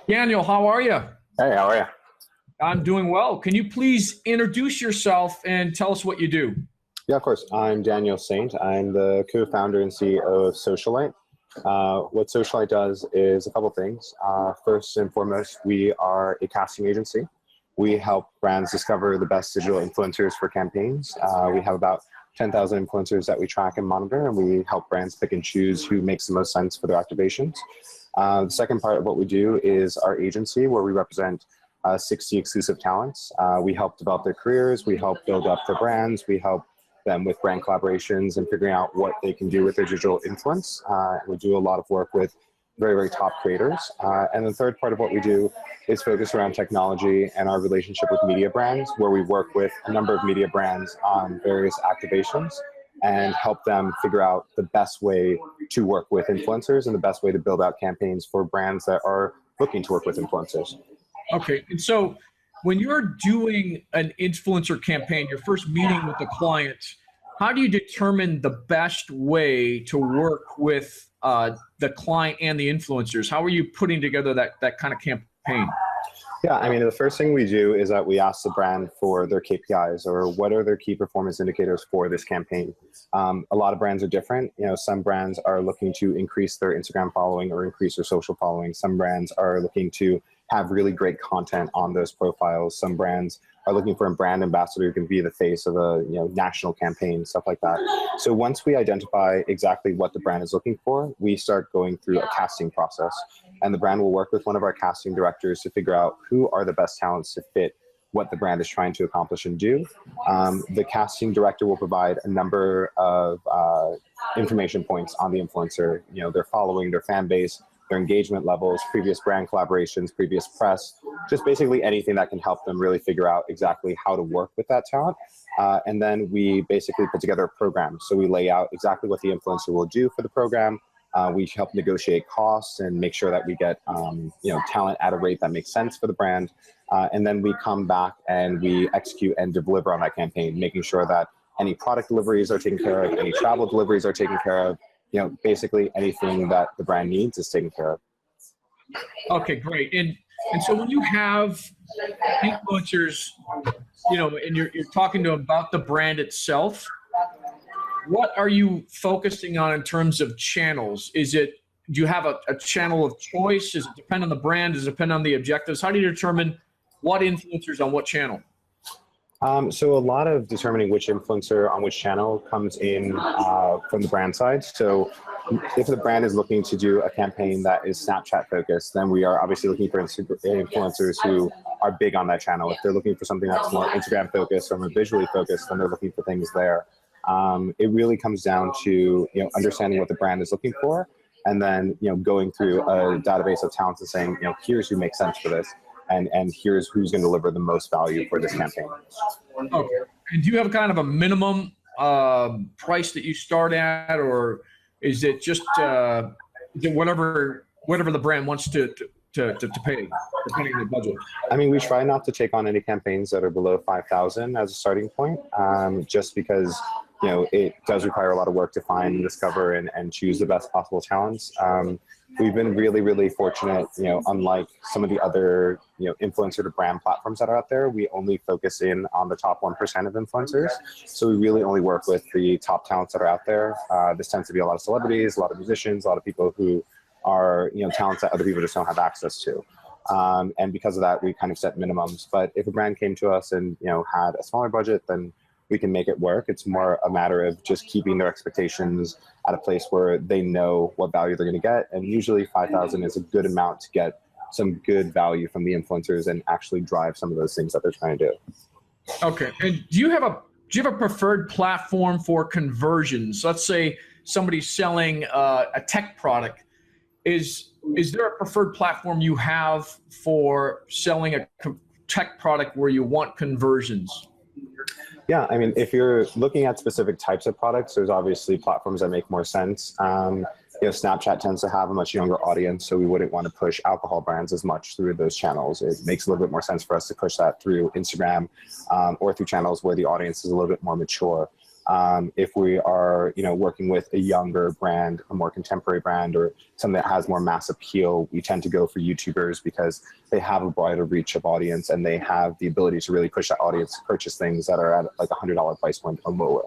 Daniel, how are you? Hey, how are you? I'm doing well. Can you please introduce yourself and tell us what you do? Yeah, of course. I'm Daniel Saynt. I'm the co-founder and CEO of Socialyte. What Socialyte does is a couple things. First and foremost, we are a casting agency. We help brands discover the best digital influencers for campaigns. We have about 10,000 influencers that we track and monitor, and we help brands pick and choose who makes the most sense for their activations. The second part of what we do is our agency, where we represent 60 exclusive talents. We help develop their careers, we help build up their brands, we help them with brand collaborations and figuring out what they can do with their digital influence. We do a lot of work with very, very top creators. And the third part of what we do is focus around technology and our relationship with media brands, where we work with a number of media brands on various activations and help them figure out the best way to work with influencers and the best way to build out campaigns for brands that are looking to work with influencers. Okay, and so when you're doing an influencer campaign, your first meeting with the client, how do you determine the best way to work with the client and the influencers? How are you putting together that kind of campaign? Yeah, I mean, the first thing we do is that we ask the brand for their KPIs, or what are their key performance indicators for this campaign. A lot of brands are different. You know, some brands are looking to increase their Instagram following or increase their social following. Some brands are looking to have really great content on those profiles. Some brands are looking for a brand ambassador who can be the face of a national campaign, stuff like that. So once we identify exactly what the brand is looking for, we start going through a casting process. And the brand will work with one of our casting directors to figure out who are the best talents to fit what the brand is trying to accomplish and do. The casting director will provide a number of information points on the influencer, their following, their fan base, their engagement levels, previous brand collaborations, previous press, just basically anything that can help them really figure out exactly how to work with that talent. And then we basically put together a program. So we lay out exactly what the influencer will do for the program. We help negotiate costs and make sure that we get talent at a rate that makes sense for the brand. And then we come back and we execute and deliver on that campaign, making sure that any product deliveries are taken care of, any travel deliveries are taken care of, basically anything that the brand needs is taken care of. Okay, great. And so when you have influencers, and you're talking to them about the brand itself, what are you focusing on in terms of channels? Do you have a channel of choice? Does it depend on the brand? Does it depend on the objectives? How do you determine what influencers on what channel? So a lot of determining which influencer on which channel comes in from the brand side. So if the brand is looking to do a campaign that is Snapchat focused, then we are obviously looking for influencers who are big on that channel. If they're looking for something that's more Instagram focused or more visually focused, then they're looking for things there. It really comes down to understanding what the brand is looking for, and then going through a database of talents and saying here's who makes sense for this. And here's who's going to deliver the most value for this campaign. Okay. And do you have kind of a minimum price that you start at, or is it just whatever the brand wants to pay, depending on the budget? I mean, we try not to take on any campaigns that are below 5,000 as a starting point, just because it does require a lot of work to find, discover, and choose the best possible talents. We've been really, really fortunate, unlike some of the other, influencer to brand platforms that are out there, we only focus in on the top 1% of influencers. So we really only work with the top talents that are out there. This tends to be a lot of celebrities, a lot of musicians, a lot of people who are, talents that other people just don't have access to. And because of that, we kind of set minimums. But if a brand came to us and, had a smaller budget, then we can make it work. It's more a matter of just keeping their expectations at a place where they know what value they're going to get. And usually 5,000 is a good amount to get some good value from the influencers and actually drive some of those things that they're trying to do. Okay. And do you have a preferred platform for conversions? Let's say somebody's selling a tech product. Is there a preferred platform you have for selling a tech product where you want conversions? Yeah, I mean, if you're looking at specific types of products, there's obviously platforms that make more sense. Snapchat tends to have a much younger audience, so we wouldn't want to push alcohol brands as much through those channels. It makes a little bit more sense for us to push that through Instagram or through channels where the audience is a little bit more mature. If we are, working with a younger brand, a more contemporary brand, or something that has more mass appeal, we tend to go for YouTubers because they have a broader reach of audience and they have the ability to really push that audience to purchase things that are at like $100 price point or lower.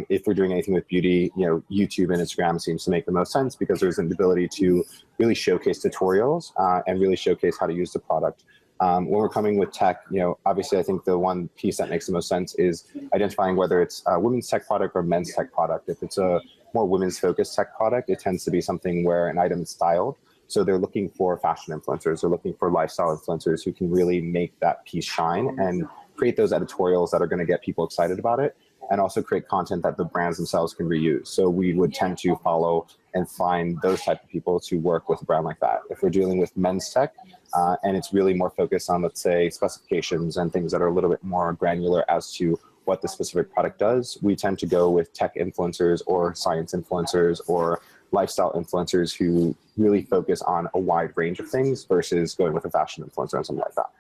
If we're doing anything with beauty, YouTube and Instagram seems to make the most sense because there's an ability to really showcase tutorials and really showcase how to use the product. When we're coming with tech, obviously I think the one piece that makes the most sense is identifying whether it's a women's tech product or men's tech product. If it's a more women's focused tech product, it tends to be something where an item is styled. So they're looking for fashion influencers, they're looking for lifestyle influencers who can really make that piece shine and create those editorials that are going to get people excited about it, and also create content that the brands themselves can reuse. So we would tend to follow and find those type of people to work with a brand like that. If we're dealing with men's tech, and it's really more focused on, let's say, specifications and things that are a little bit more granular as to what the specific product does, we tend to go with tech influencers or science influencers or lifestyle influencers who really focus on a wide range of things versus going with a fashion influencer or something like that.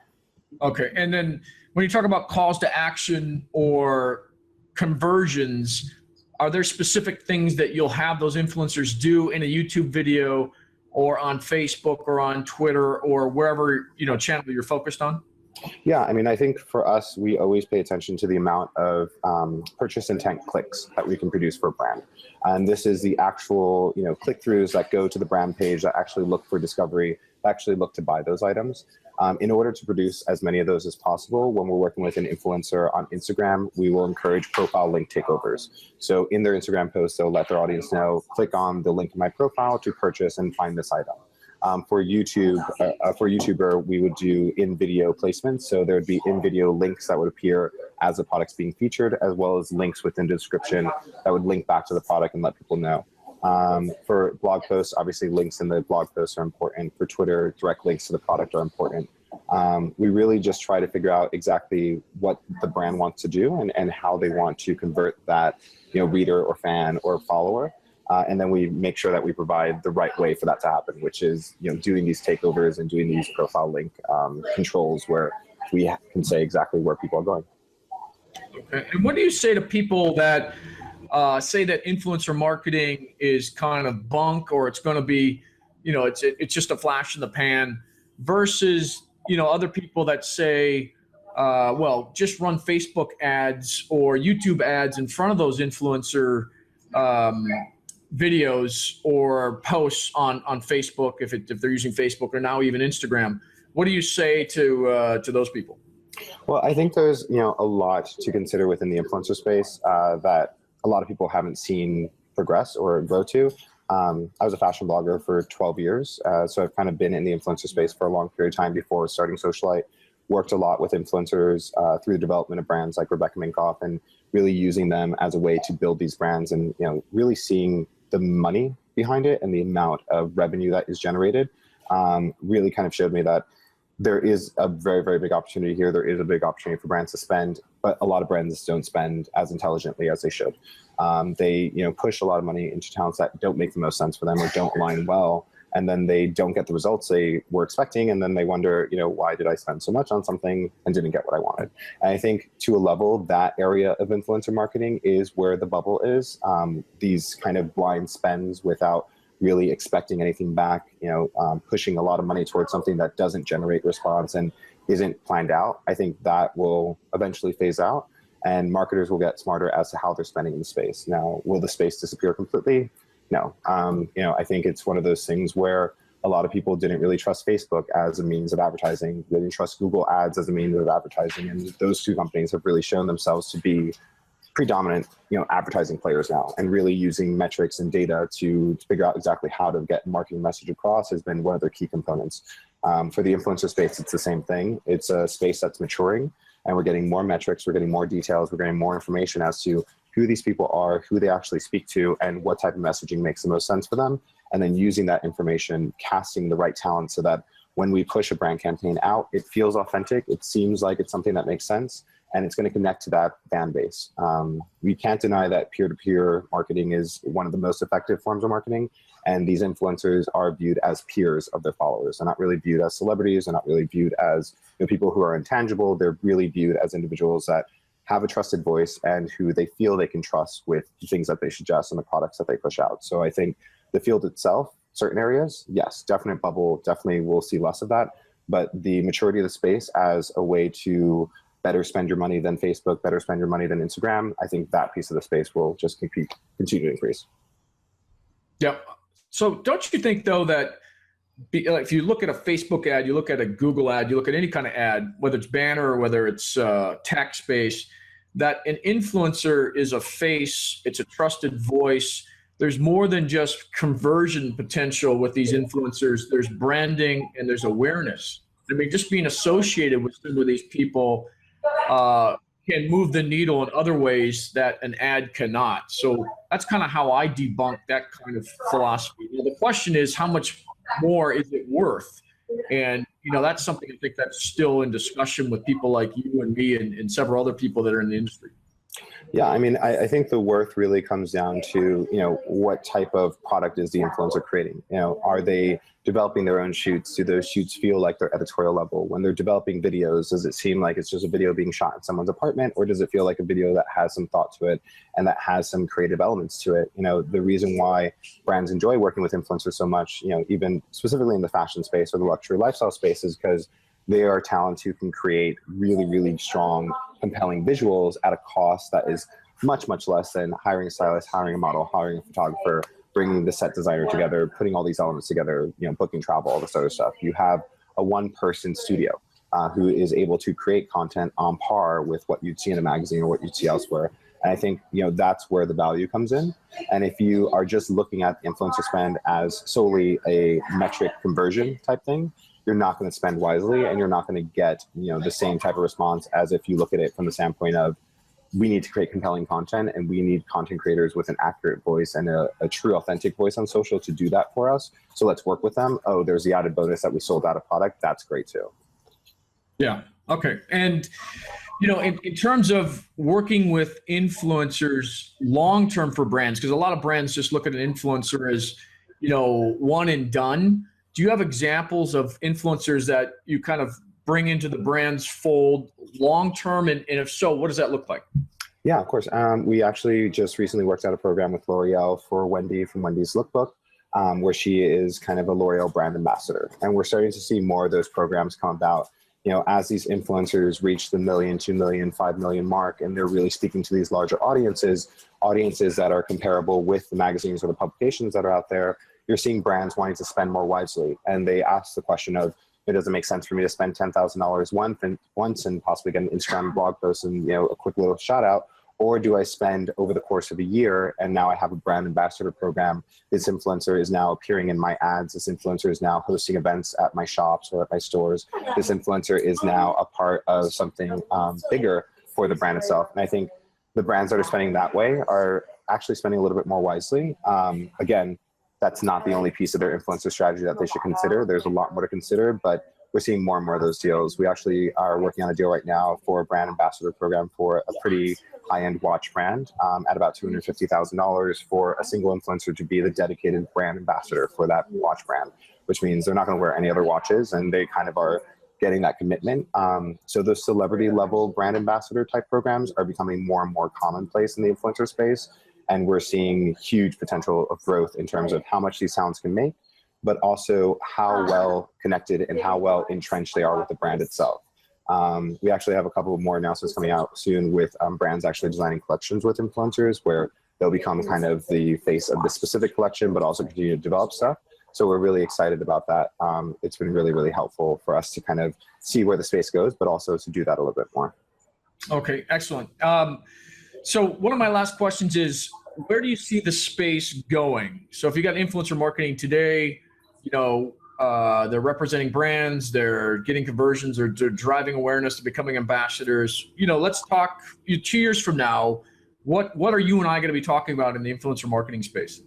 Okay, and then when you talk about calls to action or conversions, are there specific things that you'll have those influencers do in a YouTube video or on Facebook or on Twitter or wherever, channel you're focused on? Yeah, I think for us, we always pay attention to the amount of purchase intent clicks that we can produce for a brand. And this is the actual, click-throughs that go to the brand page that actually look for discovery, that actually look to buy those items. In order to produce as many of those as possible, when we're working with an influencer on Instagram, we will encourage profile link takeovers. So in their Instagram post, they'll let their audience know, click on the link in my profile to purchase and find this item. For YouTuber, we would do in-video placements. So there would be in-video links that would appear as the product's being featured, as well as links within the description that would link back to the product and let people know. For blog posts, obviously links in the blog posts are important. For Twitter, direct links to the product are important. We really just try to figure out exactly what the brand wants to do and how they want to convert that, reader or fan or follower. And then we make sure that we provide the right way for that to happen, which is, doing these takeovers and doing these profile link controls where we can say exactly where people are going. Okay. And what do you say to people that say that influencer marketing is kind of bunk, or it's going to be, it's just a flash in the pan, versus, other people that say, well, just run Facebook ads or YouTube ads in front of those influencer videos or posts on Facebook, if they're using Facebook, or now even Instagram. What do you say to those people? Well, I think there's a lot to consider within the influencer space that a lot of people haven't seen progress or grow to. I was a fashion blogger for 12 years, so I've kind of been in the influencer space for a long period of time before starting Socialyte. Worked a lot with influencers through the development of brands like Rebecca Minkoff, and really using them as a way to build these brands, and really seeing the money behind it and the amount of revenue that is generated really kind of showed me that there is a very, very big opportunity here. There is a big opportunity for brands to spend, but a lot of brands don't spend as intelligently as they should. They push a lot of money into talents that don't make the most sense for them or don't align well, and then they don't get the results they were expecting, and then they wonder, why did I spend so much on something and didn't get what I wanted? And I think to a level, that area of influencer marketing is where the bubble is. These kind of blind spends without really expecting anything back, pushing a lot of money towards something that doesn't generate response and isn't planned out. I think that will eventually phase out, and marketers will get smarter as to how they're spending in the space. Now, will the space disappear completely? No. I think it's one of those things where a lot of people didn't really trust Facebook as a means of advertising. They didn't trust Google Ads as a means of advertising. And those two companies have really shown themselves to be predominant, advertising players now, and really using metrics and data to figure out exactly how to get marketing message across has been one of their key components. For the influencer space, it's the same thing. It's a space that's maturing, and we're getting more metrics, we're getting more details, we're getting more information as to who these people are, who they actually speak to, and what type of messaging makes the most sense for them. And then using that information, casting the right talent so that when we push a brand campaign out, it feels authentic, it seems like it's something that makes sense, and it's going to connect to that fan base. We can't deny that peer-to-peer marketing is one of the most effective forms of marketing, and these influencers are viewed as peers of their followers. They're not really viewed as celebrities, they're not really viewed as people who are intangible, they're really viewed as individuals that have a trusted voice and who they feel they can trust with the things that they suggest and the products that they push out. So I think the field itself, certain areas, yes, definite bubble, definitely we'll see less of that. But the maturity of the space as a way to better spend your money than Facebook, better spend your money than Instagram, I think that piece of the space will just continue to increase. Yep. So don't you think, though, that if you look at a Facebook ad, you look at a Google ad, you look at any kind of ad, whether it's banner or whether it's text-based, that an influencer is a face, it's a trusted voice. There's more than just conversion potential with these influencers. There's branding and there's awareness. I mean, just being associated with some of these people can move the needle in other ways that an ad cannot. So that's kind of how I debunk that kind of philosophy. You know, the question is, how much more is it worth? And, you know, that's something I think that's still in discussion with people like you and me and several other people that are in the industry. Yeah, I mean, I think the worth really comes down to, you know, what type of product is the influencer creating? You know, are they developing their own shoots? Do those shoots feel like they're editorial level? When they're developing videos, does it seem like it's just a video being shot in someone's apartment, or does it feel like a video that has some thought to it and that has some creative elements to it? You know, the reason why brands enjoy working with influencers so much, you know, even specifically in the fashion space or the luxury lifestyle space, is because they are talent who can create really, really strong, compelling visuals at a cost that is much, much less than hiring a stylist, hiring a model, hiring a photographer, bringing the set designer together, putting all these elements together, you know, booking travel, all this other stuff. You have a one-person studio who is able to create content on par with what you'd see in a magazine or what you'd see elsewhere. And I think, you know, that's where the value comes in. And if you are just looking at influencer spend as solely a metric conversion type thing, you're not going to spend wisely, and you're not going to get, you know, the same type of response as if you look at it from the standpoint of, we need to create compelling content and we need content creators with an accurate voice and a true authentic voice on social to do that for us. So let's work with them. Oh, there's the added bonus that we sold out a product. That's great too. Yeah. Okay. And, you know, in terms of working with influencers long-term for brands, because a lot of brands just look at an influencer as, you know, one and done. Do you have examples of influencers that you kind of bring into the brand's fold long-term? And if so, what does that look like? Yeah, of course. We actually just recently worked out a program with L'Oreal for Wendy from Wendy's Lookbook, where she is kind of a L'Oreal brand ambassador. And we're starting to see more of those programs come about, you know, as these influencers reach the 1 million, 2 million, 5 million mark, and they're really speaking to these larger audiences that are comparable with the magazines or the publications that are out there. You're seeing brands wanting to spend more wisely. And they ask the question of, it doesn't make sense for me to spend $10,000 once and possibly get an Instagram blog post and, you know, a quick little shout out, or do I spend over the course of a year and now I have a brand ambassador program? This influencer is now appearing in my ads. This influencer is now hosting events at my shops or at my stores. This influencer is now a part of something bigger for the brand itself. And I think the brands that are spending that way are actually spending a little bit more wisely. Again, that's not the only piece of their influencer strategy that they should consider. There's a lot more to consider, but we're seeing more and more of those deals. We actually are working on a deal right now for a brand ambassador program for a pretty high-end watch brand at about $250,000 for a single influencer to be the dedicated brand ambassador for that watch brand, which means they're not going to wear any other watches, and they kind of are getting that commitment. So those celebrity level brand ambassador type programs are becoming more and more commonplace in the influencer space. And we're seeing huge potential of growth in terms of how much these talents can make, but also how well connected and how well entrenched they are with the brand itself. We actually have a couple more announcements coming out soon with brands actually designing collections with influencers where they'll become kind of the face of the specific collection, but also continue to develop stuff. So we're really excited about that. It's been really, really helpful for us to kind of see where the space goes, but also to do that a little bit more. Okay, excellent. So one of my last questions is, where do you see the space going? So if you got influencer marketing today, you know, they're representing brands, they're getting conversions, they're driving awareness to becoming ambassadors. You know, let's talk 2 years from now. What are you and I going to be talking about in the influencer marketing space?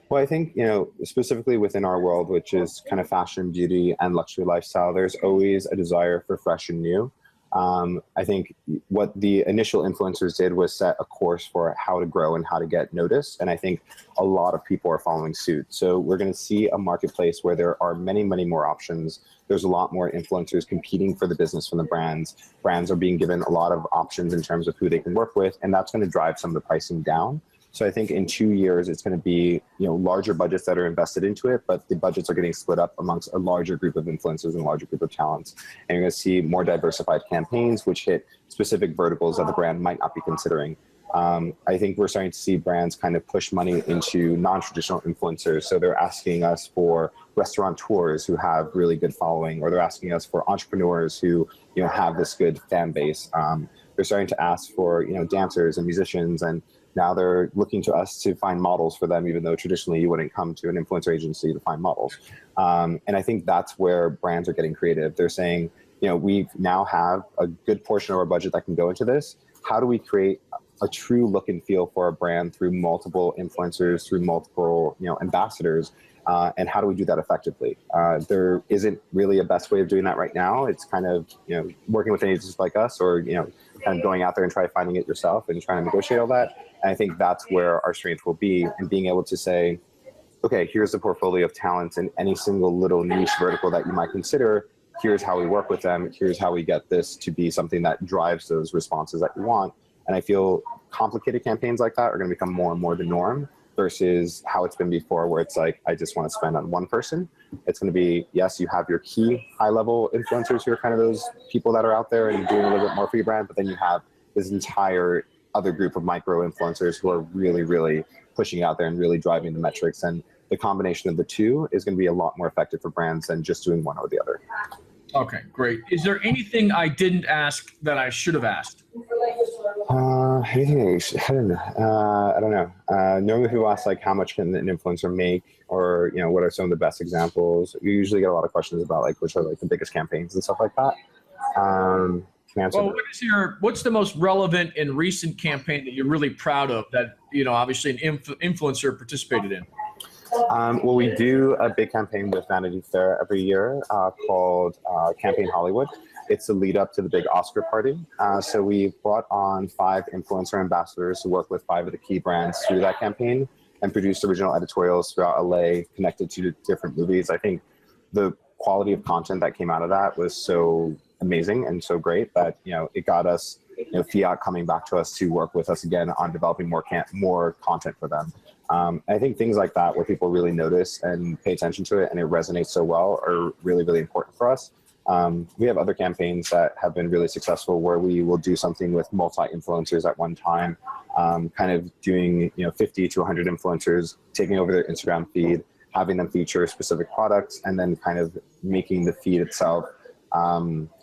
Well, I think, you know, specifically within our world, which is kind of fashion, beauty, and luxury lifestyle, there's always a desire for fresh and new. I think what the initial influencers did was set a course for how to grow and how to get noticed. And I think a lot of people are following suit. So we're going to see a marketplace where there are many, many more options. There's a lot more influencers competing for the business from the brands. Brands are being given a lot of options in terms of who they can work with, and that's going to drive some of the pricing down. So I think in 2 years, it's going to be, larger budgets that are invested into it, but the budgets are getting split up amongst a larger group of influencers and a larger group of talents. And you're going to see more diversified campaigns, which hit specific verticals that the brand might not be considering. I think we're starting to see brands kind of push money into non-traditional influencers. So they're asking us for restaurateurs who have really good following, or they're asking us for entrepreneurs who, have this good fan base. They're starting to ask for, dancers and musicians, and now they're looking to us to find models for them, even though traditionally you wouldn't come to an influencer agency to find models. And I think that's where brands are getting creative. They're saying, we now have a good portion of our budget that can go into this. How do we create a true look and feel for a brand through multiple influencers, through multiple, ambassadors? And how do we do that effectively? There isn't really a best way of doing that right now. It's kind of, working with agencies like us, or, kind of going out there and try finding it yourself and trying to negotiate all that. And I think that's where our strength will be, in being able to say, okay, here's the portfolio of talents in any single little niche vertical that you might consider. Here's how we work with them. Here's how we get this to be something that drives those responses that you want. And I feel complicated campaigns like that are going to become more and more the norm, versus how it's been before, where it's like, I just want to spend on one person. It's going to be, yes, you have your key high-level influencers who are kind of those people that are out there and doing a little bit more for your brand, but then you have this entire other group of micro influencers who are really, really pushing out there and really driving the metrics. And the combination of the two is going to be a lot more effective for brands than just doing one or the other. Okay, great. Is there anything I didn't ask that I should have asked? Anything I don't know. I don't know. Normally people ask, like, how much can an influencer make, or, what are some of the best examples? You usually get a lot of questions about, like, which are, like, the biggest campaigns and stuff like that. Well, what's the most relevant and recent campaign that you're really proud of that, obviously an influencer participated in? Well, we do a big campaign with Vanity Fair every year called Campaign Hollywood. It's the lead up to the big Oscar party. So we brought on 5 influencer ambassadors who work with 5 of the key brands through that campaign, and produced original editorials throughout LA connected to different movies. I think the quality of content that came out of that was so amazing and so great that, it got us, Fiat coming back to us to work with us again on developing more content for them. I think things like that, where people really notice and pay attention to it and it resonates so well, are really, really important for us. We have other campaigns that have been really successful, where we will do something with multi-influencers at one time, kind of doing 50 to 100 influencers, taking over their Instagram feed, having them feature specific products, and then kind of making the feed itself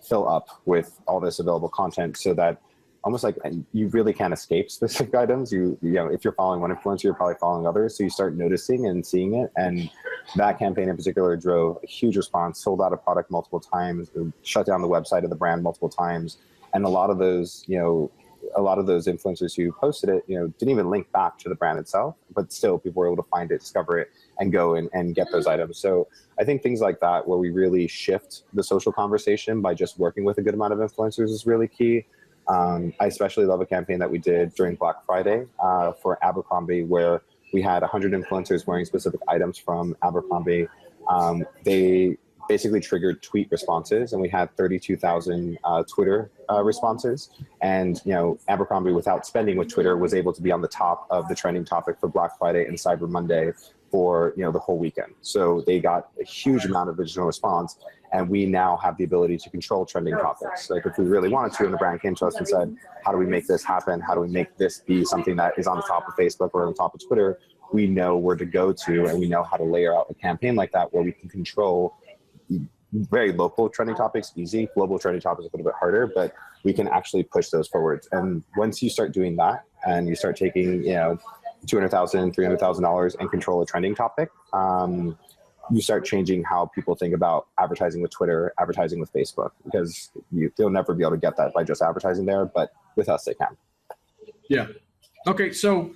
fill up with all this available content, so that almost like you really can't escape specific items. If you're following one influencer, you're probably following others. So you start noticing and seeing it. And that campaign in particular drove a huge response, sold out a product multiple times, shut down the website of the brand multiple times. And a lot of those influencers who posted it, didn't even link back to the brand itself, but still people were able to find it, discover it, and go and get those items. So I think things like that, where we really shift the social conversation by just working with a good amount of influencers, is really key. I especially love a campaign that we did during Black Friday for Abercrombie, where we had 100 influencers wearing specific items from Abercrombie. They basically triggered tweet responses, and we had 32,000 Twitter responses. And Abercrombie, without spending with Twitter, was able to be on the top of the trending topic for Black Friday and Cyber Monday for the whole weekend. So they got a huge amount of original response, and we now have the ability to control trending topics. Like, if we really wanted to, and the brand came to us and said, how do we make this happen? How do we make this be something that is on the top of Facebook or on the top of Twitter? We know where to go to, and we know how to layer out a campaign like that, where we can control very local trending topics, easy. Global trending topics a little bit harder, but we can actually push those forward. And once you start doing that, and you start taking, $200,000, $300,000 and control a trending topic, you start changing how people think about advertising with Twitter, advertising with Facebook, because they'll never be able to get that by just advertising there, but with us they can. Yeah. Okay, so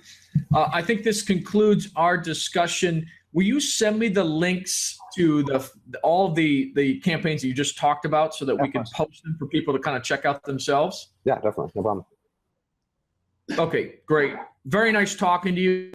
I think this concludes our discussion. will you send me the links to all the campaigns that you just talked about so that we can post them for people to kind of check out themselves? Yeah, definitely. No problem. Okay, great. Very nice talking to you.